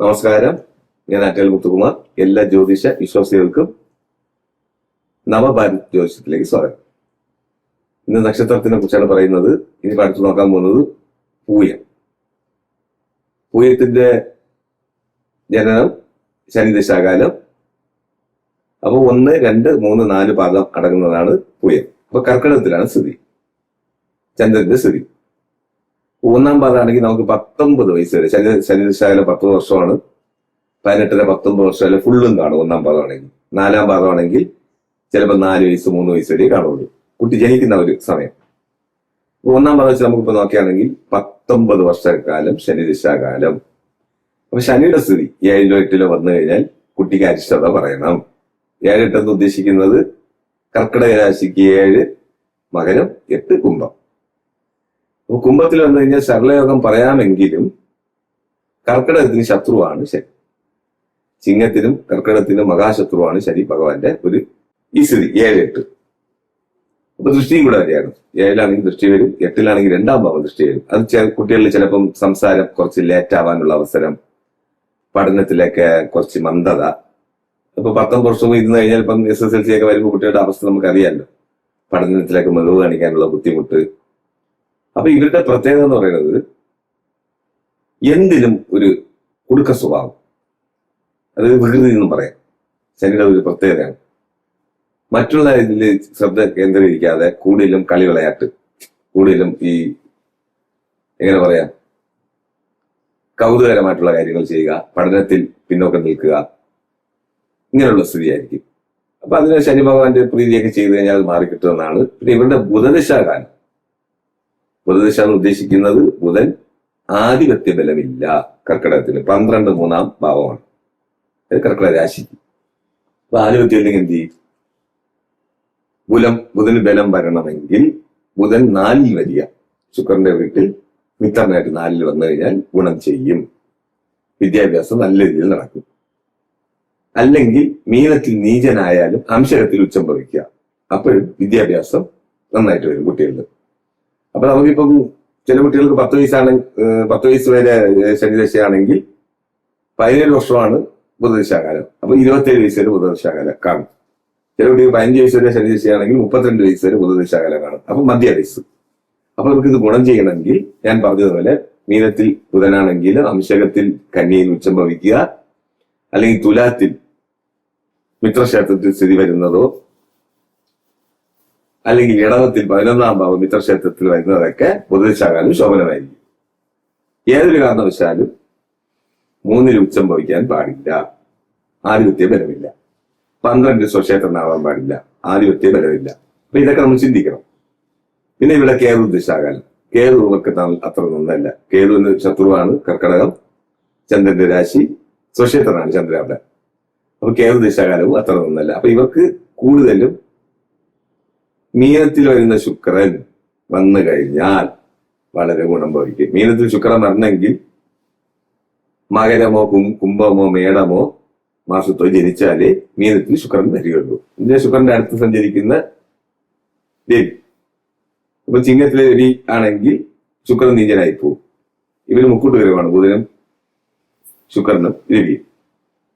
നമസ്കാരം, ഞാൻ ആറ്റൽ മുത്തുകുമാർ. എല്ലാ ജ്യോതിഷ വിശ്വാസികൾക്കും നവഭാരത് ജ്യോതിഷത്തിലേക്ക് സ്വാഗതം. ഇന്ന് നക്ഷത്രത്തിനെ കുറിച്ചാണ് പറയുന്നത്. ഇനി അടുത്ത് നോക്കാൻ പോകുന്നത് പൂയം. പൂയത്തിന്റെ ജനനം ശനിദശാകാലം. അപ്പൊ 1, 2, 3, 4 പാദം അടങ്ങുന്നതാണ് പൂയം. അപ്പൊ കർക്കിടകത്തിലാണ് സ്ഥിതി, ചന്ദ്രന്റെ സ്ഥിതി. 1-ാം പാദമാണെങ്കിൽ നമുക്ക് 19 വയസ്സ് വരെ, ശനിദശാകാലം 10 വർഷമാണ്. 18, 19 വർഷം അല്ലെ ഫുള്ളും കാണും 1-ാം പാദമാണെങ്കിൽ. 4-ാം പാദമാണെങ്കിൽ ചിലപ്പോൾ 4 വയസ്സ് 3 വയസ്സ് വരെ കാണുള്ളൂ, കുട്ടി ജനിക്കുന്ന ഒരു സമയം. 1-ാം പാദം വെച്ച് നമുക്കിപ്പോ നോക്കുകയാണെങ്കിൽ 19 വർഷക്കാലം ശനിദശാകാലം. അപ്പൊ ശനിയുടെ സ്ഥിതി 7-ലോ 8-ലോ വന്നു കഴിഞ്ഞാൽ കുട്ടിക്ക് അരിഷ്ടത പറയണം. 7, 8 എന്ന് ഉദ്ദേശിക്കുന്നത് കർക്കിടക രാശിക്ക് 7, മകരം 8, കുംഭം. അപ്പൊ കുംഭത്തിൽ വന്നു കഴിഞ്ഞാൽ ശരളയോഗം പറയാമെങ്കിലും കർക്കിടകത്തിന് ശത്രുവാണ് ശനി. ചിങ്ങത്തിനും കർക്കിടകത്തിനും മഹാശത്രുവാണ് ശനി ഭഗവാന്റെ ഒരു ഈ സ്ഥിതി 7, 8. അപ്പൊ ദൃഷ്ടിയും കൂടെ വരെയാണ്. 7-ലാണെങ്കിൽ ദൃഷ്ടി വരും, 8-ലാണെങ്കിൽ 2-ാം ഭാവം ദൃഷ്ടി വരും. അത് കുട്ടികളിൽ ചിലപ്പം സംസാരം കുറച്ച് ലേറ്റ് ആവാനുള്ള അവസരം, പഠനത്തിലൊക്കെ കുറച്ച് മന്ദത. ഇപ്പൊ 19 വർഷവും ഇരുന്ന് കഴിഞ്ഞാൽ ഇപ്പം SSLC ഒക്കെ വരുമ്പോൾ കുട്ടികളുടെ അവസ്ഥ നമുക്കറിയാമല്ലോ, പഠനത്തിലൊക്കെ മികവ് കാണിക്കാനുള്ള ബുദ്ധിമുട്ട്. അപ്പൊ ഇവരുടെ പ്രത്യേകത എന്ന് പറയുന്നത് എന്തിനും ഒരു കുടുക്ക സ്വഭാവം, അത് വികൃതി എന്നും പറയാം. ശനിയുടെ ഒരു പ്രത്യേകതയാണ്. മറ്റുള്ള ഇതിൽ ശ്രദ്ധ കേന്ദ്രീകരിക്കാതെ കൂടുതലും കളി വിളയാട്ട്, കൂടുതലും ഈ എങ്ങനെ പറയാം, കൗതുകരമായിട്ടുള്ള കാര്യങ്ങൾ ചെയ്യുക, പഠനത്തിൽ പിന്നോക്കം നിൽക്കുക, ഇങ്ങനെയുള്ള സ്ഥിതിയായിരിക്കും. അപ്പൊ അതിന് ശനി ഭഗവാന്റെ പ്രീതിയൊക്കെ ചെയ്തു കഴിഞ്ഞാൽ അത് മാറിക്കിട്ടുമെന്നാണ്. പിന്നെ ഇവരുടെ ബുധദശാകാലം. ബുധദശ എന്ന് ഉദ്ദേശിക്കുന്നത് ബുധൻ ആധിപത്യ ബലമില്ല കർക്കിടകത്തിന്. 12 3-ാം ഭാവമാണ് കർക്കിടക രാശിക്ക്. അപ്പൊ ആധിപത്യം ഇല്ലെങ്കിൽ എന്ത് ചെയ്യും? ബുധന് ബലം വരണമെങ്കിൽ ബുധൻ 4-ൽ വരിക. ശുക്രന്റെ വീട്ടിൽ മിത്രനായിട്ട് 4-ൽ വന്നു കഴിഞ്ഞാൽ ഗുണം ചെയ്യും. വിദ്യാഭ്യാസം നല്ല രീതിയിൽ നടക്കും. അല്ലെങ്കിൽ മീനത്തിൽ നീചനായാലും അംശകത്തിൽ ഉച്ചം ഭവിക്കുക. അപ്പോഴും വിദ്യാഭ്യാസം നന്നായിട്ട് വരും കുട്ടികളുടെ. അപ്പൊ നമുക്കിപ്പം ചില കുട്ടികൾക്ക് 10 വയസ്സ് വരെ ശനിദശയാണെങ്കിൽ 17 വർഷമാണ് ബുധദശാകാലം. അപ്പൊ 27 വയസ്സ് വരെ ബുധദശാകാലം കാണും. ചില കുട്ടികൾ 15 വയസ്സ് വരെ ശനിദശയാണെങ്കിൽ 32 വയസ്സ് വരെ ബുധദശാകാലം കാണും. അപ്പൊ മധ്യ വയസ്സ്. അപ്പൊ നമുക്ക് ഇത് ഗുണം ചെയ്യണമെങ്കിൽ ഞാൻ പറഞ്ഞതുപോലെ മീനത്തിൽ ബുധനാണെങ്കിൽ അംശകത്തിൽ കന്യയിൽ ഉച്ചം ഭവിക്കുക, അല്ലെങ്കിൽ തുലാത്തിൽ മിത്രക്ഷേത്രത്തിൽ സ്ഥിതി വരുന്നതോ, അല്ലെങ്കിൽ ഇടവത്തിൽ 11-ാം ഭാവം മിത്രക്ഷേത്രത്തിൽ വരുന്നതൊക്കെ ബുധദശാകാലം ശോഭനമായിരിക്കും. ഏതൊരു കാരണവശാലും 3-ൽ ഉച്ചം ഭവിക്കാൻ പാടില്ല, ആധിപത്യ ബലമില്ല. 12 സ്വക്ഷേത്രനാവാൻ പാടില്ല, ആധിപത്യ ബലമില്ല. അപ്പൊ ഇതൊക്കെ നമ്മൾ ചിന്തിക്കണം. പിന്നെ ഇവിടെ കേതു ദശാകാലം. കേതു നമുക്ക് അത്ര നന്നല്ല. കേതുവിന് ശത്രുവാണ് കർക്കിടകം, ചന്ദ്രന്റെ രാശി, സ്വക്ഷേത്രനാണ് ചന്ദ്രൻ അവിടെ. അപ്പൊ കേതു ദശാകാലവും അത്ര നന്നല്ല. അപ്പൊ ഇവർക്ക് കൂടുതലും മീനത്തിൽ വരുന്ന ശുക്രൻ വന്നു കഴിഞ്ഞാൽ വളരെ ഗുണം ഭവിക്കും. മീനത്തിൽ ശുക്രൻ വരണമെങ്കിൽ മകരമോ കുംഭമോ മേടമോ മാസത്തോ ജനിച്ചാലേ മീനത്തിൽ ശുക്രൻ വരികയുള്ളൂ. ഇതിന്റെ ശുക്രന്റെ അടുത്ത് സഞ്ചരിക്കുന്ന രവി. അപ്പൊ ചിങ്ങത്തിലെ രവി ആണെങ്കിൽ ശുക്രൻ നീചനായി പോകും. ഇവര് മുക്കൂട്ടുകരമാണ്, ബുധനും ശുക്രനും രവിയും.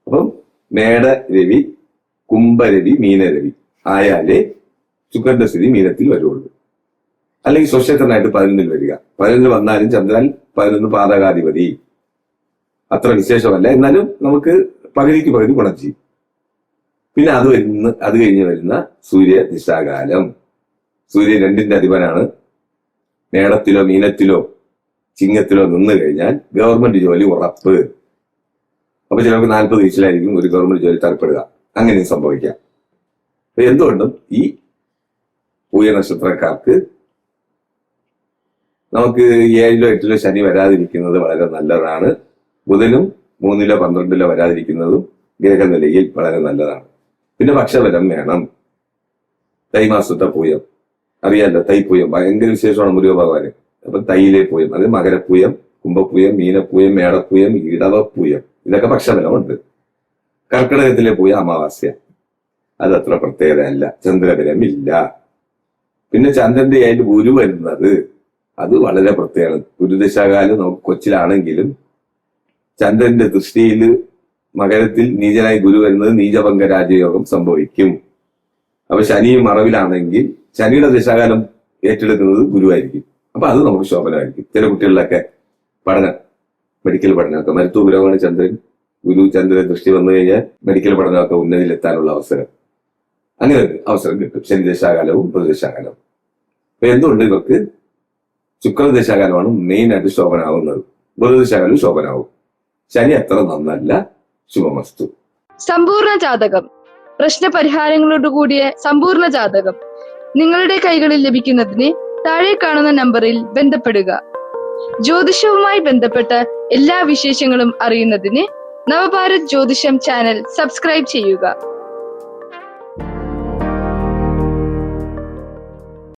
അപ്പം മേട രവി, കുംഭരവി, മീനരവി ആയാലേ ശുക്രന്റെ സ്ഥിതി മീനത്തിൽ വരുള്ളൂ. അല്ലെങ്കിൽ സ്വക്ഷേത്രനായിട്ട് 11-ൽ വരിക. 11-ൽ വന്നാലും ചന്ദ്രൻ 11 പാതകാധിപതി, അത്ര വിശേഷമല്ല. എന്നാലും നമുക്ക് പകുതിക്ക് പകുതി ഗുണം ചെയ്യും. പിന്നെ അത് കഴിഞ്ഞ് വരുന്ന സൂര്യ ദിശാകാലം. സൂര്യൻ 2-ന്റെ അധിപനാണ്. മേടത്തിലോ മീനത്തിലോ ചിങ്ങത്തിലോ നിന്ന് കഴിഞ്ഞാൽ ഗവൺമെന്റ് ജോലി ഉറപ്പ്. അപ്പൊ ചിലർക്ക് 40 വയസ്സിലായിരിക്കും ഒരു ഗവൺമെന്റ് ജോലി തരപ്പെടുക. അങ്ങനെയും സംഭവിക്കാം. അപ്പൊ എന്തുകൊണ്ടും ഈ പൂയ നക്ഷത്രക്കാർക്ക് നമുക്ക് 7-ലോ 8-ലോ ശനി വരാതിരിക്കുന്നത് വളരെ നല്ലതാണ്. ബുധനും 3-ലോ 12-ലോ വരാതിരിക്കുന്നതും ഗ്രഹനിലയിൽ വളരെ നല്ലതാണ്. പിന്നെ പക്ഷബലം വേണം. തൈമാസത്തെ പൂയം അറിയാലോ, തൈപ്പൂയം ഭയങ്കര വിശേഷമാണ് മുരുക ഭഗവാന്. അപ്പൊ തൈയിലെ പൂയം, അത് മകരപ്പൂയം, കുംഭപ്പൂയം, മീനപ്പൂയം, മേടപ്പൂയം, ഇടവപ്പൂയം, ഇതൊക്കെ പക്ഷബലമുണ്ട്. കർക്കിടകത്തിലെ പൂയം അമാവാസ്യ, അതത്ര പ്രത്യേകതയല്ല, ചന്ദ്രബലമില്ല. പിന്നെ ചന്ദ്രന്റെ ആയിട്ട് ഗുരു വരുന്നത് അത് വളരെ പ്രത്യേകമാണ്. ഗുരുദശാകാലം നമുക്ക് കൊച്ചിലാണെങ്കിലും ചന്ദ്രന്റെ ദൃഷ്ടിയിൽ മകരത്തിൽ നീചനായി ഗുരു വരുന്നത് നീചഭംഗ രാജയോഗം സംഭവിക്കും. അപ്പൊ ശനി മറവിലാണെങ്കിൽ ശനിയുടെ ദശാകാലം ഏറ്റെടുക്കുന്നത് ഗുരുവായിരിക്കും. അപ്പൊ അത് നമുക്ക് ശോഭനമായിരിക്കും. ചില കുട്ടികളിലൊക്കെ മെഡിക്കൽ പഠനമൊക്കെ മരുത്വ ഗുരുവാണ് ചന്ദ്രൻ. ഗുരു ചന്ദ്രൻ ദൃഷ്ടി വന്നു കഴിഞ്ഞാൽ മെഡിക്കൽ പഠനമൊക്കെ ഉന്നതിയിലെത്താനുള്ള അവസരം, അങ്ങനെ അവസരം കിട്ടും. ശനി ദശാകാലവും ബുധദശാകാലവും. അപ്പൊ എന്തുകൊണ്ട് ഇവർക്ക് ശുക്രദശാകാലമാണ് മെയിൻ ആയിട്ട് ശോഭനാവുന്നത്. ബുധദശാകാലം ശോഭനാവും. ശനി അത്ര നന്നല്ല. ശുഭമസ്തു. സമ്പൂർണ്ണ ജാതകം, പ്രശ്നപരിഹാരങ്ങളോട് കൂടിയ സമ്പൂർണ്ണ ജാതകം നിങ്ങളുടെ കൈകളിൽ ലഭിക്കുന്നതിന് താഴെ കാണുന്ന നമ്പറിൽ ബന്ധപ്പെടുക. ജ്യോതിഷവുമായി ബന്ധപ്പെട്ട എല്ലാ വിശേഷങ്ങളും അറിയുന്നതിന് നവഭാരത് ജ്യോതിഷം ചാനൽ സബ്സ്ക്രൈബ് ചെയ്യുക.